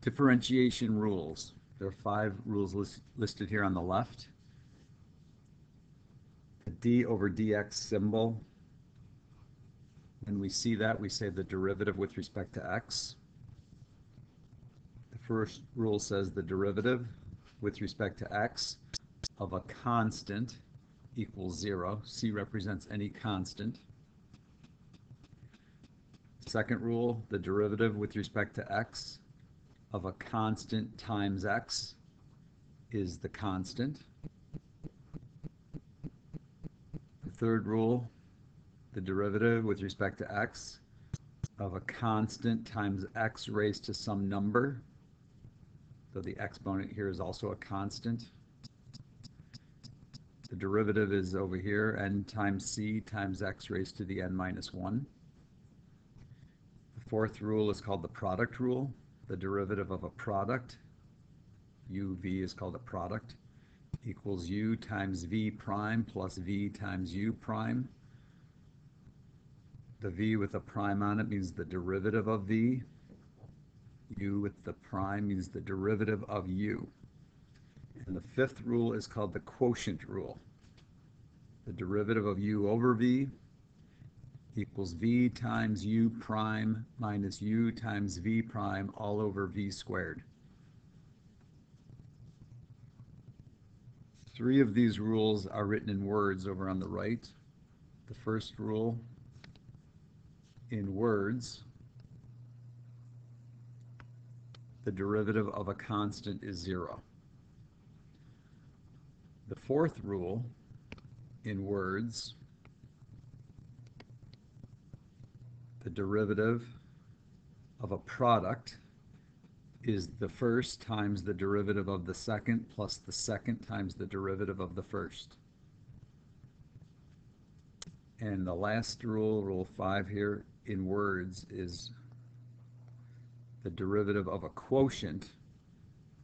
Differentiation rules. There are 5 rules listed here on the left. The d over dx symbol, when we see that, we say the derivative with respect to x. The first rule says the derivative with respect to x of a constant equals 0. C represents any constant. Second rule, the derivative with respect to x of a constant times x is the constant. The third rule, the derivative with respect to x of a constant times x raised to some number. So the exponent here is also a constant. The derivative is over here, n times c times x raised to the n minus 1. The fourth rule is called the product rule. The derivative of a product, uv is called a product, equals u times v prime plus v times u prime. The v with a prime on it means the derivative of v. U with the prime means the derivative of u. And the fifth rule is called the quotient rule. The derivative of u over v equals v times u prime minus u times v prime all over v squared. 3 of these rules are written in words over on the right. The first rule, in words, the derivative of a constant is 0. The fourth rule, in words, the derivative of a product is the first times the derivative of the second plus the second times the derivative of the first. And the last rule, rule 5 here, in words, is the derivative of a quotient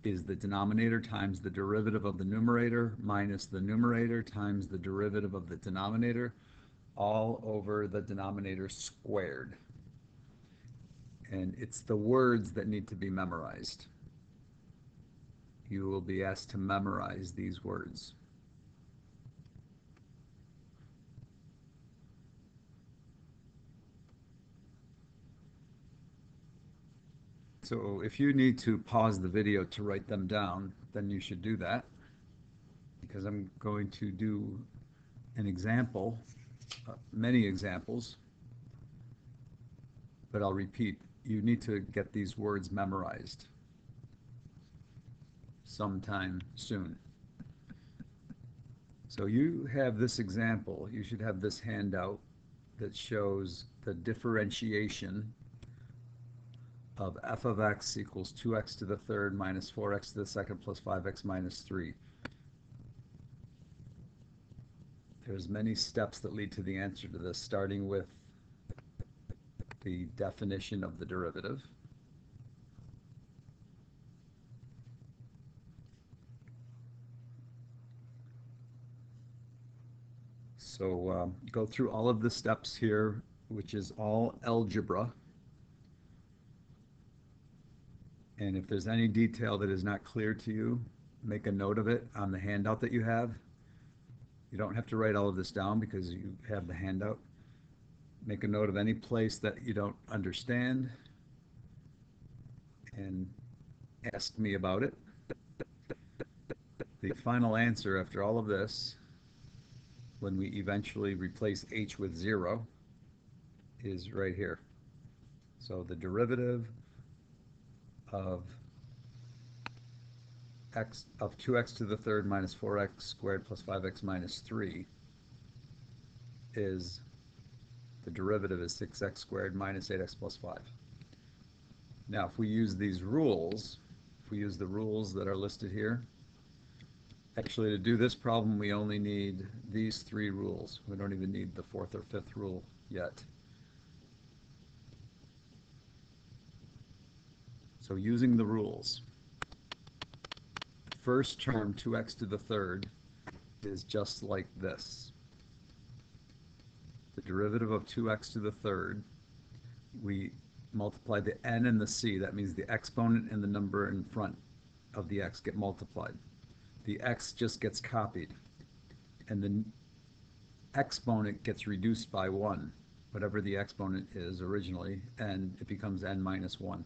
is the denominator times the derivative of the numerator minus the numerator times the derivative of the denominator all over the denominator squared. And it's the words that need to be memorized. You will be asked to memorize these words. So if you need to pause the video to write them down, then you should do that, because I'm going to do an example, many examples, but I'll repeat, you need to get these words memorized sometime soon. So you have this example, you should have this handout that shows the differentiation of f of x equals 2x to the third minus 4x to the second plus 5x minus 3. There's many steps that lead to the answer to this, starting with the definition of the derivative. So go through all of the steps here, which is all algebra. And if there's any detail that is not clear to you, make a note of it on the handout that you have. You don't have to write all of this down because you have the handout. Make a note of any place that you don't understand and ask me about it. The final answer after all of this, when we eventually replace h with 0, is right here. So the derivative of x of 2x to the third minus 4x squared plus 5x minus 3 is, the derivative is 6x squared minus 8x plus 5. Now if we use these rules, if we use the rules that are listed here, actually to do this problem we only need these 3 rules. We don't even need the 4th or 5th rule yet. So using the rules, the first term, 2x to the third, is just like this. The derivative of 2x to the third, we multiply the n and the c. That means the exponent and the number in front of the x get multiplied. The x just gets copied, and the exponent gets reduced by 1, whatever the exponent is originally, and it becomes n minus 1.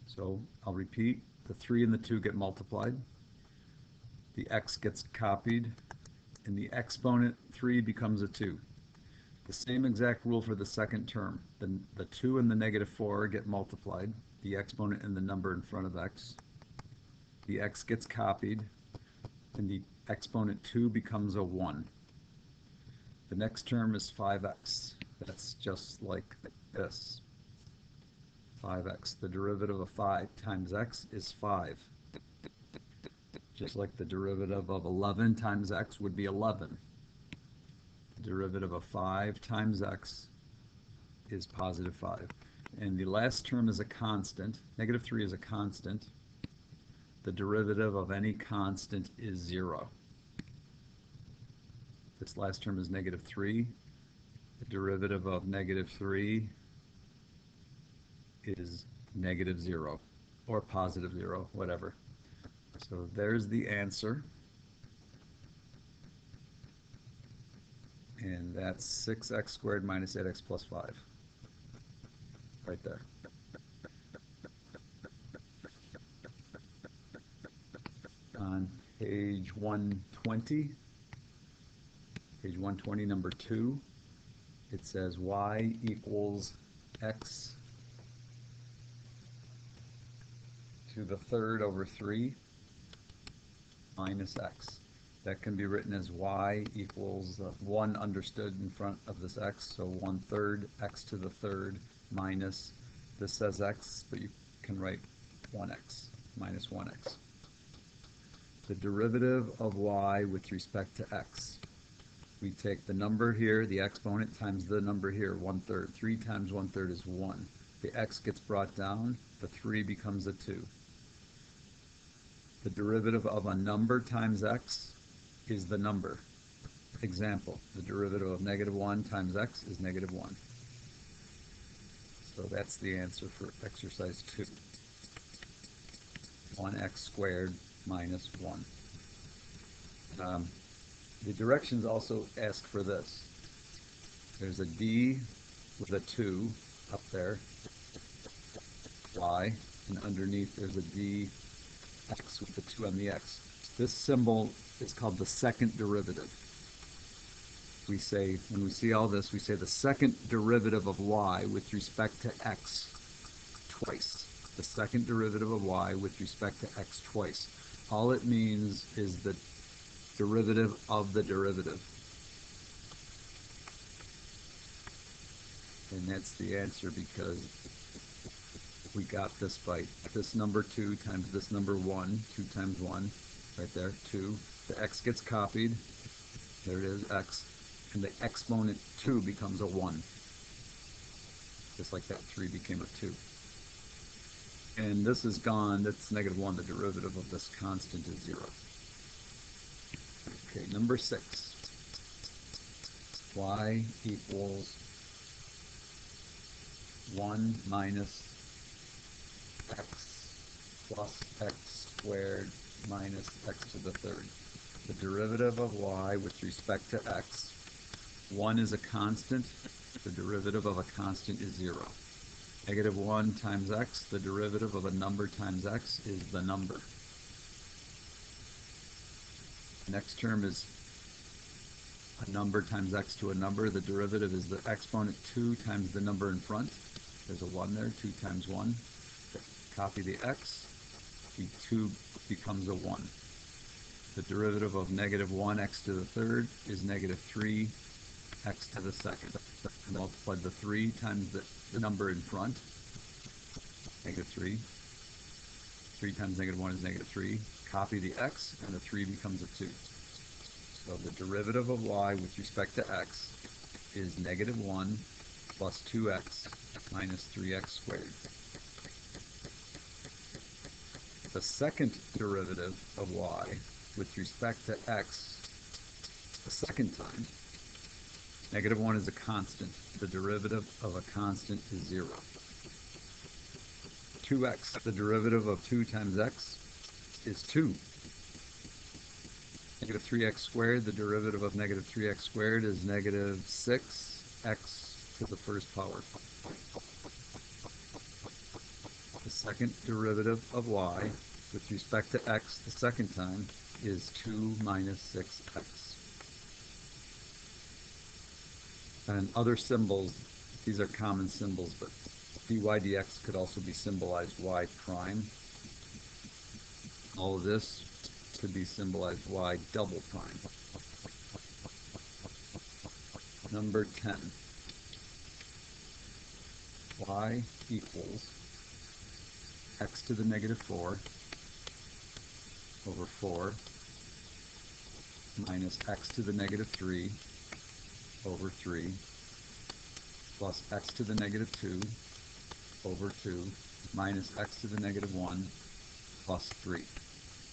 So I'll repeat, the 3 and the 2 get multiplied, the x gets copied, and the exponent 3 becomes a 2. The same exact rule for the second term. The 2 and the negative 4 get multiplied, the exponent and the number in front of x. The x gets copied, and the exponent 2 becomes a 1. The next term is 5x. That's just like this. 5x. The derivative of 5 times x is 5. Just like the derivative of 11 times x would be 11. The derivative of 5 times x is positive 5. And the last term is a constant. Negative 3 is a constant. The derivative of any constant is 0. This last term is negative 3. The derivative of negative 3 is negative 0, or positive 0, whatever. So there's the answer. And that's 6x squared minus 8x plus 5. Right there. On page 120, number 2, it says y equals x to the third over 3 minus x. That can be written as y equals 1 understood in front of this x, so 1/3 x to the third minus, this says x, but you can write 1x minus 1x. The derivative of y with respect to x. We take the number here, the exponent, times the number here, 1/3. 3 times 1/3 is 1. The x gets brought down, the 3 becomes a 2. The derivative of a number times x is the number. Example, the derivative of negative 1 times x is negative 1. So that's the answer for exercise 2. 1x squared minus 1. The directions also ask for this. There's a d with a 2 up there, y, and underneath there's a d x with the 2 on the x. This symbol is called the second derivative. We say, when we see all this, we say the second derivative of y with respect to x twice. The second derivative of y with respect to x twice. All it means is the derivative of the derivative. And that's the answer, because we got this by this number 2 times this number 1, 2 times 1, right there, 2. The x gets copied, there it is, x, and the exponent 2 becomes a 1. Just like that 3 became a 2. And this is gone, that's negative 1, the derivative of this constant is 0. Okay, number 6. Y equals 1 minus x plus x squared minus x to the third. The derivative of y with respect to x. 1 is a constant. The derivative of a constant is 0. Negative 1 times x, the derivative of a number times x is the number. Next term is a number times x to a number. The derivative is the exponent 2 times the number in front. There's a 1 there, 2 times 1. Copy the x, the 2 becomes a 1. The derivative of negative 1 x to the third is negative 3 x to the second. Multiply the 3 times the number in front, negative 3. 3 times negative 1 is negative 3. Copy the x, and the 3 becomes a 2. So the derivative of y with respect to x is negative 1 plus 2x minus 3x squared. The second derivative of y with respect to x the second time Negative 1 is a constant. The derivative of a constant is 0. 2x, the derivative of 2 times x is 2. Negative 3x squared, the derivative of negative 3x squared is negative 6x to the first power. The second derivative of y with respect to x the second time is 2 minus 6x. And other symbols, these are common symbols, but dy dx could also be symbolized y prime. All of this could be symbolized y double prime. Number 10. Y equals x to the negative 4 over 4 minus x to the negative 3 over 3 plus x to the negative 2 over 2 minus x to the negative 1 plus 3.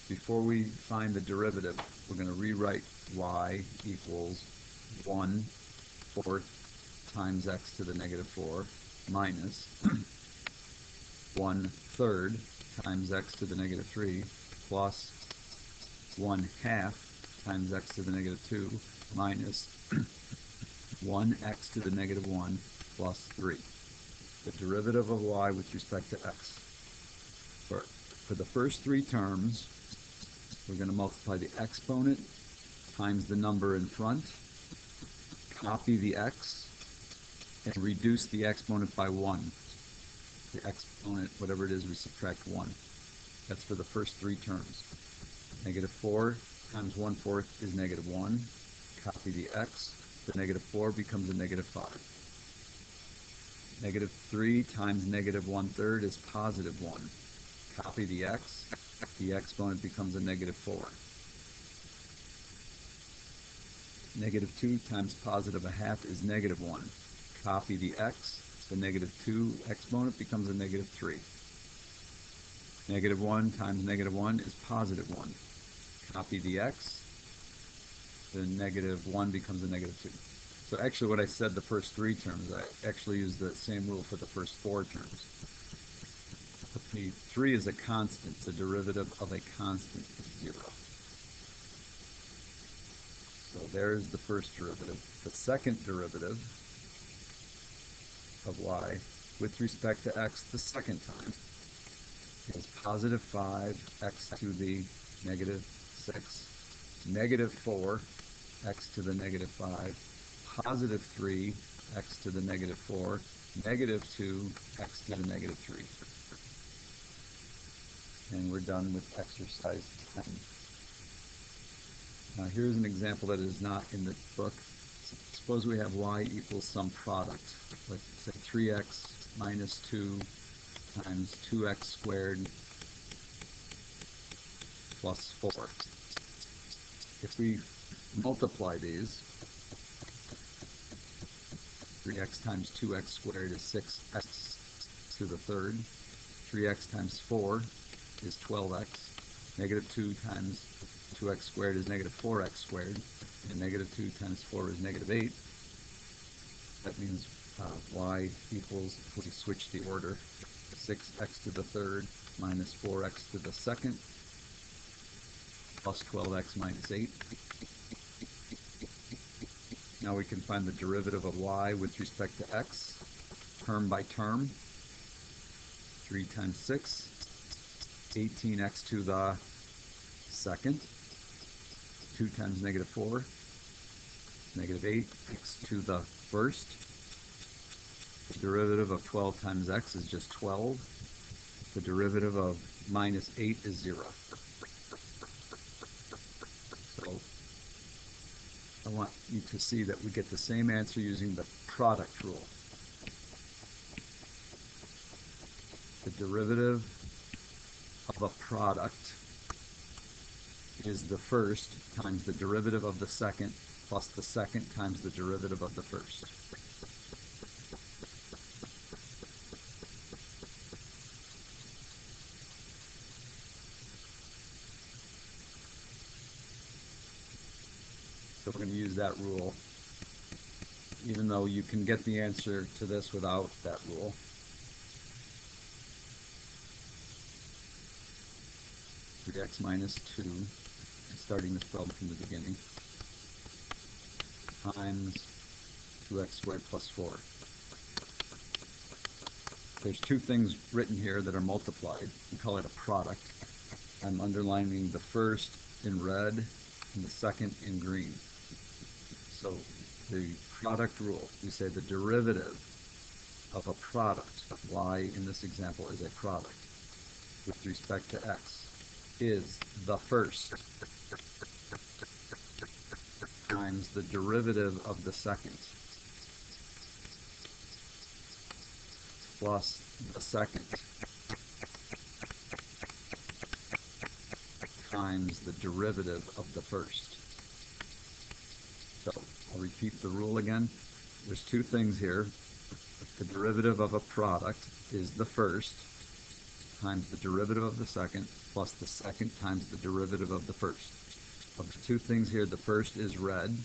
Before we find the derivative, we're going to rewrite y equals 1/4 times x to the negative 4 minus 1/3 times x to the negative 3 plus 1/2 times x to the negative 2 minus 1x to the negative 1 plus 3. The derivative of y with respect to x. For the first three terms, we're going to multiply the exponent times the number in front, copy the x, and reduce the exponent by 1. The exponent, whatever it is, we subtract 1. That's for the first three terms. Negative 4 times 1/4 is negative 1. Copy the x. The negative 4 becomes a negative 5. Negative 3 times negative 1/3 is positive 1. Copy the x. The exponent becomes a negative 4. Negative 2 times positive 1/2 is negative 1. Copy the x. The negative 2 exponent becomes a negative 3. Negative 1 times negative 1 is positive 1. Copy the x. The negative 1 becomes a negative 2. So actually what I said the first three terms, I actually used the same rule for the first four terms. The 3 is a constant. The derivative of a constant is 0. So there's the first derivative. The second derivative of y with respect to x the second time is positive 5x to the negative 6, negative 4x to the negative 5, positive 3x to the negative 4, negative 2x to the negative 3. And we're done with exercise 10. Now here's an example that is not in the book. Suppose we have y equals some product, let's say 3x minus 2 times 2x squared plus 4. If we multiply these, 3x times 2x squared is 6x to the third. 3x times 4 is 12x. Negative 2 times 2x squared is negative 4x squared. And negative 2 times 4 is negative 8. That means y equals, if we switch the order, 6x to the third minus 4x to the second plus 12x minus 8. Now we can find the derivative of y with respect to x, term by term. 3 times 6, 18x to the second. 2 times negative 4, negative 8x to the first. The derivative of 12 times x is just 12. The derivative of minus 8 is 0. So I want you to see that we get the same answer using the product rule. The derivative of a product is the first times the derivative of the second plus the second times the derivative of the first. So we're going to use that rule even though you can get the answer to this without that rule. Three x minus 2, starting this problem from the beginning, times 2x squared plus 4. There's two things written here that are multiplied. We call it a product. I'm underlining the first in red and the second in green. So the product rule, we say the derivative of a product, y in this example is a product, with respect to x, is the first times the derivative of the second plus the second times the derivative of the first. So I'll repeat the rule again. There's two things here. The derivative of a product is the first times the derivative of the second plus the second times the derivative of the first. Of the two things here, the first is red.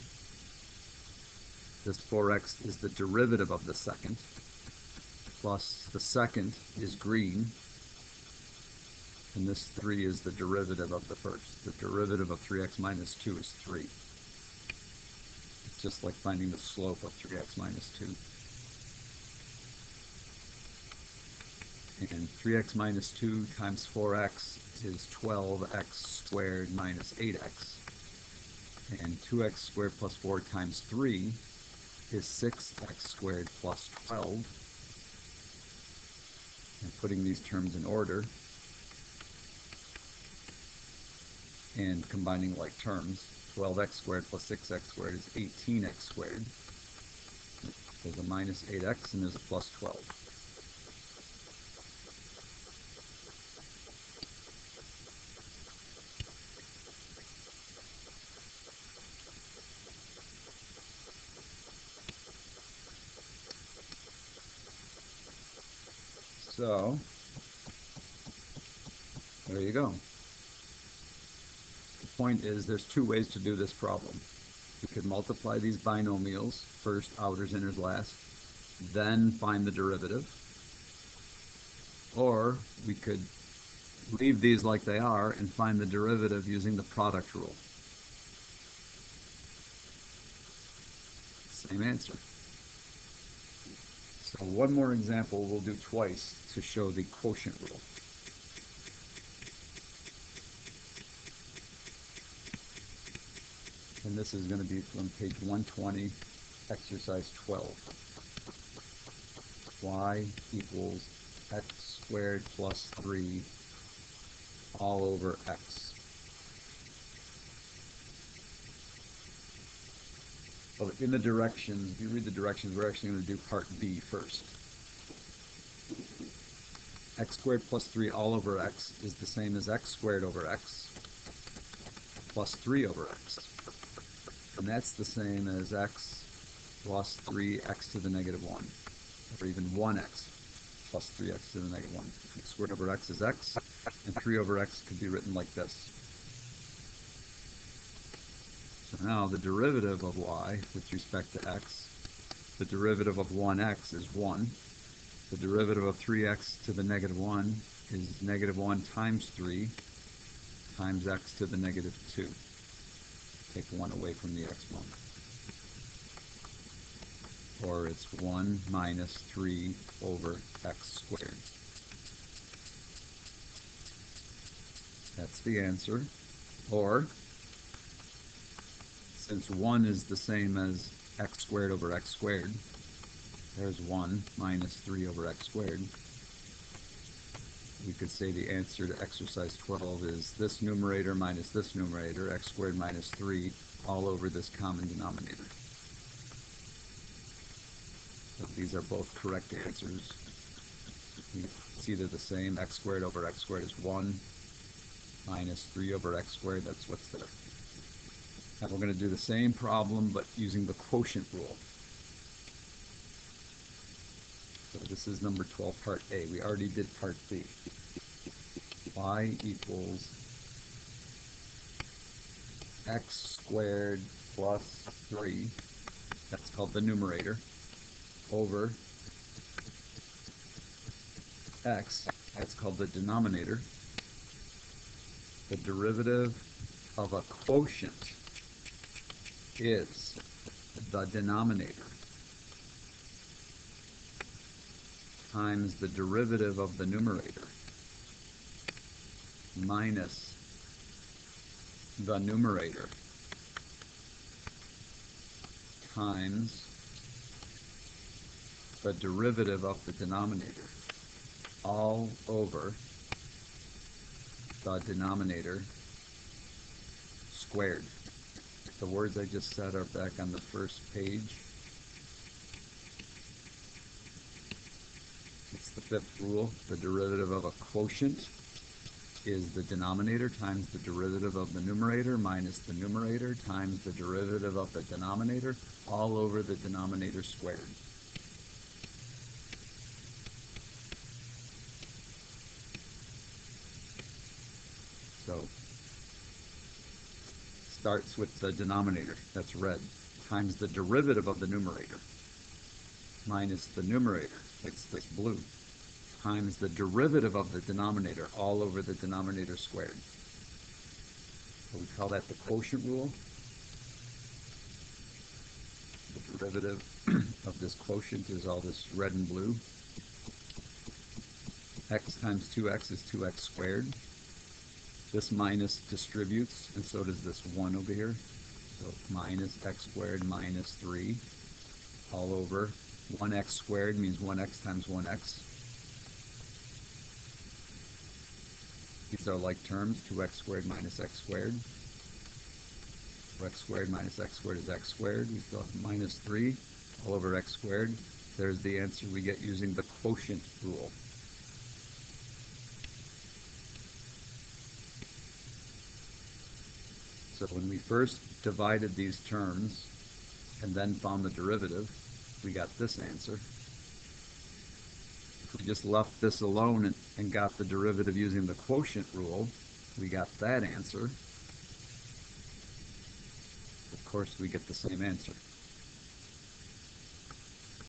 This 4x is the derivative of the second, plus the second is green, and this 3 is the derivative of the first. The derivative of 3x minus 2 is 3. It's just like finding the slope of 3x minus 2. And 3x minus 2 times 4x is 12x squared minus 8x. And 2x squared plus 4 times 3 is 6x squared plus 12. And putting these terms in order and combining like terms, 12x squared plus 6x squared is 18x squared. There's a minus 8x and there's a plus 12. So, there you go. The point is there's two ways to do this problem. We could multiply these binomials, first, outers, inners, last, then find the derivative. Or we could leave these like they are and find the derivative using the product rule. Same answer. So one more example we'll do twice to show the quotient rule. And this is going to be from page 120, exercise 12. Y equals x squared plus 3 all over x. So in the directions, if you read the directions, we're actually going to do part B first. X squared plus 3 all over x is the same as x squared over x plus 3 over x. And that's the same as x plus 3x to the negative 1, or even 1x plus 3x to the negative 1. X squared over x is x, and 3 over x could be written like this. So now the derivative of y with respect to x, the derivative of 1x is 1. The derivative of 3x to the negative 1 is negative 1 times 3 times x to the negative 2. Take 1 away from the exponent. Or it's 1 minus 3 over x squared. That's the answer. Or, since 1 is the same as x squared over x squared, there's 1 minus 3 over x squared. We could say the answer to exercise 12 is this numerator minus this numerator, x squared minus 3, all over this common denominator. So these are both correct answers. It's either the same, x squared over x squared is 1, minus 3 over x squared, that's what's there. And we're going to do the same problem, but using the quotient rule. So this is number 12, part A. We already did part B. Y equals x squared plus 3 that's called the numerator, over x, that's called the denominator. The derivative of a quotient is the denominator times the derivative of the numerator minus the numerator times the derivative of the denominator, all over the denominator squared. The words I just said are back on the first page. It's the fifth rule. The derivative of a quotient is the denominator times the derivative of the numerator minus the numerator times the derivative of the denominator, all over the denominator squared. So, starts with the denominator, that's red, times the derivative of the numerator minus the numerator, it's this blue, times the derivative of the denominator, all over the denominator squared. So we call that the quotient rule. The derivative of this quotient is all this red and blue. X times 2x is 2x squared. This minus distributes, and so does this 1 over here. So minus x squared minus 3 all over 1x squared means 1x times 1x. These are like terms, 2x squared minus x squared. X squared minus x squared is x squared. We still have minus 3 all over x squared. There's the answer we get using the quotient rule. So when we first divided these terms and then found the derivative, we got this answer. If we just left this alone and got the derivative using the quotient rule, we got that answer. Of course, we get the same answer.